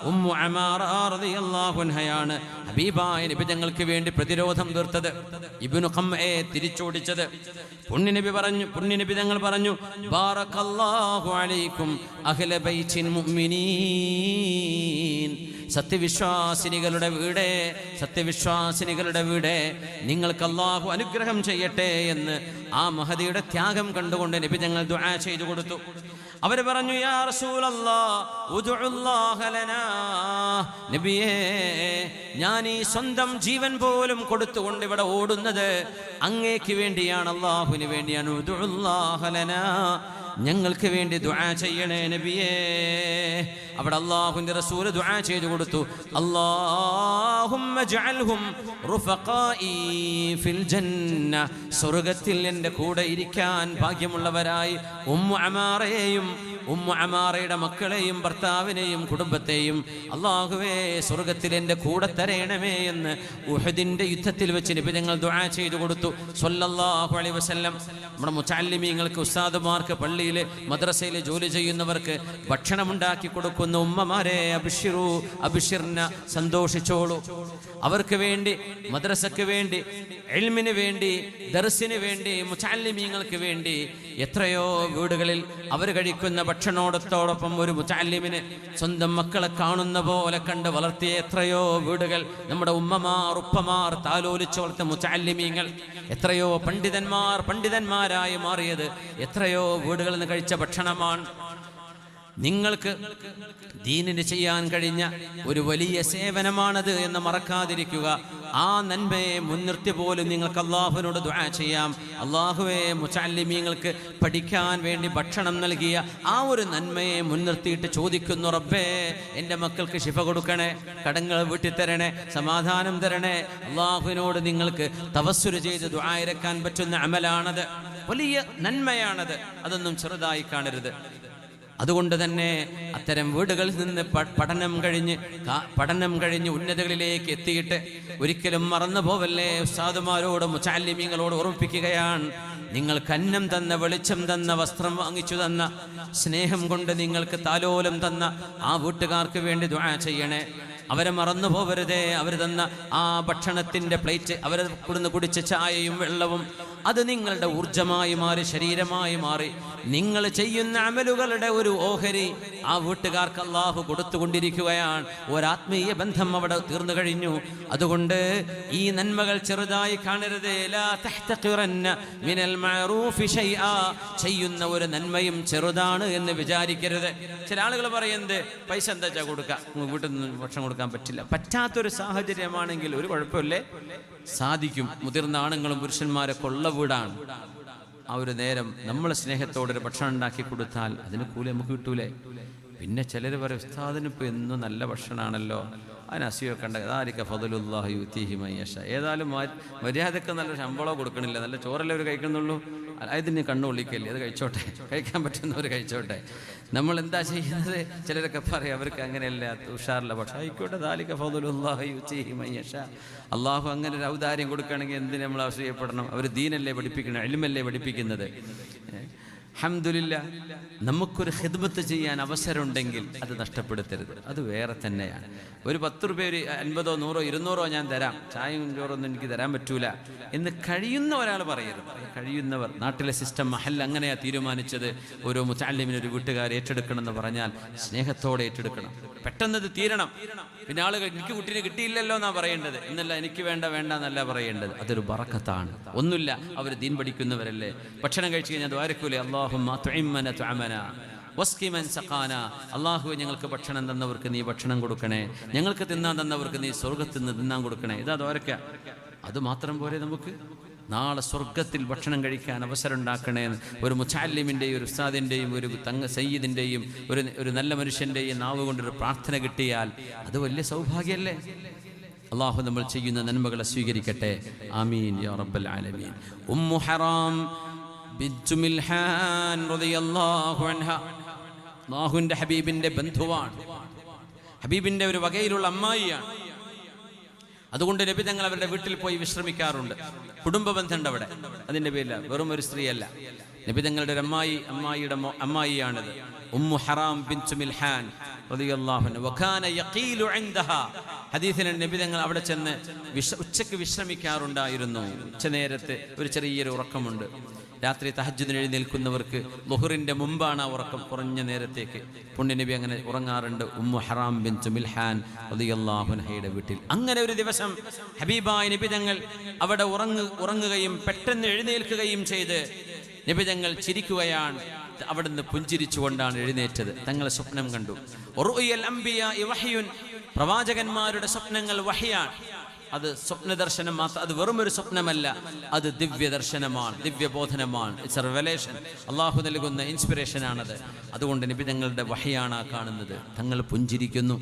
ഉമ്മു അമാറ റളിയല്ലാഹു അൻഹയാണ് ഹബീബായ നബി തങ്ങൾക്ക് വേണ്ടി പ്രതിരോധം തീർത്തത്, ഇബ്നു ഖംആയെ തിരിച്ചോടിച്ചത്. പുണ്യനബി തങ്ങൾ പറഞ്ഞു, ബാറകല്ലാഹു അലൈക്കും അഹ്ല ബൈത്തിൻ മുഅ്മിനീൻ. സത്യവിശ്വാസിനികളുടെ വീടേ, നിങ്ങൾക്ക് അല്ലാഹു അനുഗ്രഹം ചെയ്യട്ടെ എന്ന് ആ മഹദിയുടെ ത്യാഗം കണ്ടുകൊണ്ട് നബി തങ്ങൾ ദുആ ചെയ്തു കൊടുത്തു. അവർ പറഞ്ഞു, യാ റസൂലല്ലാഹ് ഉദ്ഉല്ലാഹ ലനാ. നബിയേ, ഞാൻ ഈ സ്വന്തം ജീവൻ പോലും കൊടുത്തുകൊണ്ട് ഇവിടെ ഓടുന്നത് അങ്ങേക്ക് വേണ്ടിയാണ്, അല്ലാഹുവിന് വേണ്ടിയാണ്. ഉദ്ഉല്ലാഹ ലനാ, ഞങ്ങൾക്ക് വേണ്ടി ദുആ ചെയ്യണേ നബിയേ. അവിടെ അല്ലാഹുവിന്റെ റസൂൽ ദുആ ചെയ്തു കൊടുത്തു, അല്ലാഹുമ്മ ജഅൽഹും റുഫഖാഇ ഫിൽ ജന്ന. സ്വർഗ്ഗത്തിൽ എൻ്റെ കൂടെ ഇരിക്കാൻ ഭാഗ്യമുള്ളവരായി ഉമ്മു അമാറയെയും ഉമ്മു അമാറയുടെ മക്കളെയും ഭർത്താവിനെയും കുടുംബത്തെയും അല്ലാഹുവേ സ്വർഗ്ഗത്തിൽ എൻ്റെ കൂടെ തരയണമേ എന്ന് ഉഹദിന്റെ യുദ്ധത്തിൽ വെച്ച് നബി തങ്ങൾ ദുആ ചെയ്തു കൊടുത്തു സ്വല്ലല്ലാഹു അലൈഹി വസല്ലം. നമ്മുടെ മുതഅല്ലിമീങ്ങൾക്ക്, ഉസ്താദുമാർക്ക്, പള്ളിയിൽ മദ്രസയിൽ ജോലി ചെയ്യുന്നവർക്ക് ഭക്ഷണം ഉണ്ടാക്കി കൊടുക്കുന്ന ഉമ്മമാരെ അബ്ശിർന, സന്തോഷിച്ചോളൂ. അവർക്ക് വേണ്ടി, മദ്രസക്ക് വേണ്ടി, ഇൽമിന് വേണ്ടി, ദർസിന് വേണ്ടി, മുതഅല്ലിമീങ്ങൾക്ക് വേണ്ടി എത്രയോ വീടുകളിൽ അവർ കഴിക്കുന്ന ഭക്ഷണത്തോടൊപ്പം ഒരു മുതഅല്ലിമിന് സ്വന്തം മക്കളെ കാണുന്ന പോലെ കണ്ട് വളർത്തിയ എത്രയോ വീടുകൾ, നമ്മുടെ ഉമ്മമാർ ഉപ്പമാർ താലോലിച്ചു വളർത്തിയ മുതഅല്ലിമീങ്ങൾ, എത്രയോ പണ്ഡിതന്മാരായി മാറിയത് എത്രയോ വീടുകളിൽ നിന്ന് കഴിച്ച ഭക്ഷണമാണ്. നിങ്ങൾക്ക് ദീനിന് ചെയ്യാൻ കഴിഞ്ഞ ഒരു വലിയ സേവനമാണത് എന്ന് മറക്കാതിരിക്കുക. ആ നന്മയെ മുൻനിർത്തി പോലും നിങ്ങൾക്ക് അള്ളാഹുവിനോട് ദുആ ചെയ്യാം. അള്ളാഹുവേ, മുതഅല്ലിമീങ്ങൾക്ക് പഠിക്കാൻ വേണ്ടി ഭക്ഷണം നൽകിയ ആ ഒരു നന്മയെ മുൻനിർത്തിയിട്ട് ചോദിക്കുന്നു, റബ്ബേ എൻ്റെ മക്കൾക്ക് ശിഫ കൊടുക്കണേ, കടങ്ങൾ വീട്ടിത്തരണേ, സമാധാനം തരണേ. അള്ളാഹുവിനോട് നിങ്ങൾക്ക് തവസ്സുൽ ചെയ്ത് ദുആ ഇറക്കാൻ പറ്റുന്ന അമലാണത്, വലിയ നന്മയാണത്. അതൊന്നും ചെറുതായി കാണരുത്. അതുകൊണ്ട് തന്നെ അത്തരം വീടുകളിൽ നിന്ന് പഠനം കഴിഞ്ഞ് ഉന്നതകളിലേക്ക് എത്തിയിട്ട് ഒരിക്കലും മറന്നു പോവല്ലേ. ഉസ്താദുമാരോട് മുതഅല്ലിമീങ്ങളോട് ഓർമ്മിപ്പിക്കുകയാണ്, നിങ്ങൾക്ക് അന്നം തന്ന, വെളിച്ചം തന്ന, വസ്ത്രം വാങ്ങിച്ചു തന്ന, സ്നേഹം കൊണ്ട് നിങ്ങൾക്ക് താലോലം തന്ന ആ വീട്ടുകാർക്ക് വേണ്ടി ദുആ ചെയ്യണേ. അവരെ മറന്നു പോവരുതേ. അവർ തന്ന ആ ഭക്ഷണത്തിൻ്റെ പ്ലേറ്റ്, അവരെ കൊടുന്ന് കുടിച്ച ചായയും വെള്ളവും, അത് നിങ്ങളുടെ ഊർജമായി മാറി, ശരീരമായി മാറി. നിങ്ങൾ ചെയ്യുന്ന അമലുകളുടെ ഒരു ഓഹരി ആ വീട്ടുകാർക്ക് അള്ളാഹു കൊടുത്തുകൊണ്ടിരിക്കുകയാണ്. ഒരാത്മീയ ബന്ധം അവിടെ തീർന്നു കഴിഞ്ഞു. അതുകൊണ്ട് ഈ നന്മകൾ ചെറുതായി കാണരുത്. ലാ തഹ്തഖിറന്ന മിനൽ മഅറൂഫി ശൈആ, ചെയ്യുന്ന ഒരു നന്മയും ചെറുതാണ് എന്ന് വിചാരിക്കരുത്. ചില ആളുകൾ പറയുന്നത് പൈസ എന്താ വെച്ചാൽ കൊടുക്കാം, വീട്ടിൽ നിന്ന് ഭക്ഷണം കൊടുക്കാൻ പറ്റില്ല. പറ്റാത്തൊരു സാഹചര്യമാണെങ്കിൽ ഒരു കുഴപ്പമില്ലേ, സാധിക്കും. മുതിർന്ന ആണുങ്ങളും പുരുഷന്മാരൊക്കെ ഉള്ള വീടാണ്. ആ ഒരു നേരം നമ്മൾ സ്നേഹത്തോടൊരു ഭക്ഷണം ഉണ്ടാക്കി കൊടുത്താൽ അതിന് കൂലി നമുക്ക് കിട്ടൂലേ. പിന്നെ ചിലർ പറയും, ഉസ്താദിന് ഇപ്പോൾ എന്നും നല്ല ഭക്ഷണമാണല്ലോ, അതിന് അസൂയൊക്കെ അതായിരിക്കും ഫദലുല്ലാഹി യുതീഹി മൻ യശാ. ഏതായാലും മര്യാദക്ക് നല്ല ശമ്പളം കൊടുക്കണില്ല, നല്ല ചോറല്ലേ അവർ കഴിക്കുന്നുള്ളൂ, അതിന് കണ്ണുകൊള്ളിക്കല്ലേ, അത് കഴിച്ചോട്ടെ, കഴിക്കാൻ പറ്റുന്നവർ കഴിച്ചോട്ടെ. നമ്മൾ എന്താ ചെയ്യുന്നത്? ചിലരൊക്കെ പറയും അവർക്ക് അങ്ങനെയല്ല, ഉഷാറില്ല, പക്ഷേ ആയിക്കോട്ടെ, ദാലിക ഫദലുല്ലാഹി യുതീഹി മൻ യശാ. അള്ളാഹു അങ്ങനെ ഒരു ഔദാര്യം കൊടുക്കുകയാണെങ്കിൽ എന്തിന് നമ്മൾ അസൂയപ്പെടണം? അവർ ദീനല്ലേ പഠിപ്പിക്കണം, ഇൽമല്ലേ പഠിപ്പിക്കുന്നത്. അൽഹംദുലില്ലാഹ്, നമുക്കൊരു ഖിദ്മത്ത് ചെയ്യാൻ അവസരമുണ്ടെങ്കിൽ അത് നഷ്ടപ്പെടുത്തരുത്. അത് വേറെ തന്നെയാണ്. ഒരു 10 രൂപ, ഒരു 50, 100, 200 ഞാൻ തരാം, ചായയും ചോറൊന്നും എനിക്ക് തരാൻ പറ്റൂല എന്ന് കഴിയുന്ന ഒരാൾ പറയരുത്. കഴിയുന്നവർ, നാട്ടിലെ സിസ്റ്റം മഹൽ അങ്ങനെയാണ് തീരുമാനിച്ചത്. ഓരോ മുതഅല്ലിമിന് ഒരു വീട്ടുകാർ ഏറ്റെടുക്കണം എന്ന് പറഞ്ഞാൽ സ്നേഹത്തോടെ ഏറ്റെടുക്കണം. പെട്ടെന്ന് ഇത് തീരണം. പിന്നെ ആളുകൾ എനിക്ക് കുട്ടീനെ കിട്ടിയില്ലല്ലോ എന്നാ പറയേണ്ടത്, എന്നല്ല എനിക്ക് വേണ്ട എന്നല്ല പറയേണ്ടത്. അതൊരു ബറക്കത്താണ്. ഒന്നുമില്ല, അവർ ദീൻ പഠിക്കുന്നവരല്ലേ. ഭക്ഷണം കഴിച്ചു കഴിഞ്ഞാൽ ദ്വാരക്കൂലേ, അല്ലാഹുമ്മ തുഇമ്മന തുഅമന വസ്കിമൻ സഖാന. അള്ളാഹുവെ, ഞങ്ങൾക്ക് ഭക്ഷണം തന്നവർക്ക് നീ ഭക്ഷണം കൊടുക്കണേ, ഞങ്ങൾക്ക് തിന്നാൻ തന്നവർക്ക് നീ സ്വർഗത്തിൽ നിന്ന് തിന്നാൻ കൊടുക്കണേ. ഇതാ ദ്വാരക്ക. അത് മാത്രം പോരെ, നമുക്ക് നാളെ സ്വർഗത്തിൽ ഭക്ഷണം കഴിക്കാൻ അവസരം ഉണ്ടാക്കണേ. ഒരു മുതഅല്ലിമിൻ്റെയും ഒരു ഉസ്താദിൻ്റെയും ഒരു സയ്യിദിൻ്റെയും ഒരു നല്ല മനുഷ്യൻ്റെയും നാവ് കൊണ്ടൊരു പ്രാർത്ഥന കിട്ടിയാൽ അത് വലിയ സൗഭാഗ്യമല്ലേ. അള്ളാഹു നമ്മൾ ചെയ്യുന്ന നന്മകളെ സ്വീകരിക്കട്ടെ. ആമീൻ യാ റബ്ബൽ ആലമീൻ. ഉമ്മു ഹറാം ബിൻതു മിൽഹാൻ റളിയല്ലാഹു അൻഹാ അല്ലാഹുവിൻ്റെ ഹബീബിൻ്റെ ബന്ധുവാണ്, ഹബീബിൻ്റെ ഒരു വകയിലുള്ള അമ്മായിയാണ്. അതുകൊണ്ട് നബി തങ്ങൾ അവരുടെ വീട്ടിൽ പോയി വിശ്രമിക്കാറുണ്ട്. കുടുംബ ബന്ധമുണ്ട് അവിടെ. അതിൻ്റെ പേരില്ല, വെറും ഒരു സ്ത്രീയല്ല. നബി തങ്ങളുടെ ഒരു അമ്മായിയുടെ അമ്മായിയാണിത്. ഉമ്മു ഹറാം ബിൻതു മിൽഹാൻ റളിയല്ലാഹു അൻഹ. വകാന യഖീലു ഇൻദഹാ. ഹദീസിൽ നബി തങ്ങൾ അവിടെ ചെന്ന് ഉച്ചയ്ക്ക് വിശ്രമിക്കാറുണ്ടായിരുന്നു. ഉച്ചനേരത്ത് ഒരു ചെറിയൊരു ഉറക്കമുണ്ട്. രാത്രി തഹജ്ജുദിന് എഴുന്നേൽക്കുന്നവർക്ക് ളുഹറിന്റെ മുമ്പാണ് ആ ഉറക്കം, കുറഞ്ഞ നേരത്തേക്ക്. പുണ്യനബി അങ്ങനെ ഉറങ്ങാറുണ്ട് ഉമ്മു ഹറാം ബിൻതു മിൽഹാൻ റളിയല്ലാഹു അൻഹയുടെ വീട്ടിൽ. അങ്ങനെ ഒരു ദിവസം ഹബീബായ നബി തങ്ങൾ അവിടെ ഉറങ്ങുകയും പെട്ടെന്ന് എഴുന്നേൽക്കുകയും ചെയ്ത് നബി തങ്ങൾ ചിരിക്കുകയാണ്. അവിടുന്ന് പുഞ്ചിരിച്ചുകൊണ്ടാണ് എഴുന്നേറ്റത്. തങ്ങൾ സ്വപ്നം കണ്ടു. റുഅയൽ അംബിയാഇ വഹ്യുൻ, പ്രവാചകന്മാരുടെ സ്വപ്നങ്ങൾ വഹ്യാണ്. അത് സ്വപ്നദർശനം മാത്രം, അത് വെറും ഒരു സ്വപ്നമല്ല, അത് ദിവ്യദർശനമാണ്, ദിവ്യബോധനമാണ്. It's a revelation. അള്ളാഹു നൽകുന്ന ഇൻസ്പിറേഷൻ ആണത്. അതുകൊണ്ട് നബി തങ്ങളുടെ വഹ്യാണ് കാണുന്നത്. തങ്ങൾ പുഞ്ചിരിക്കുന്നു.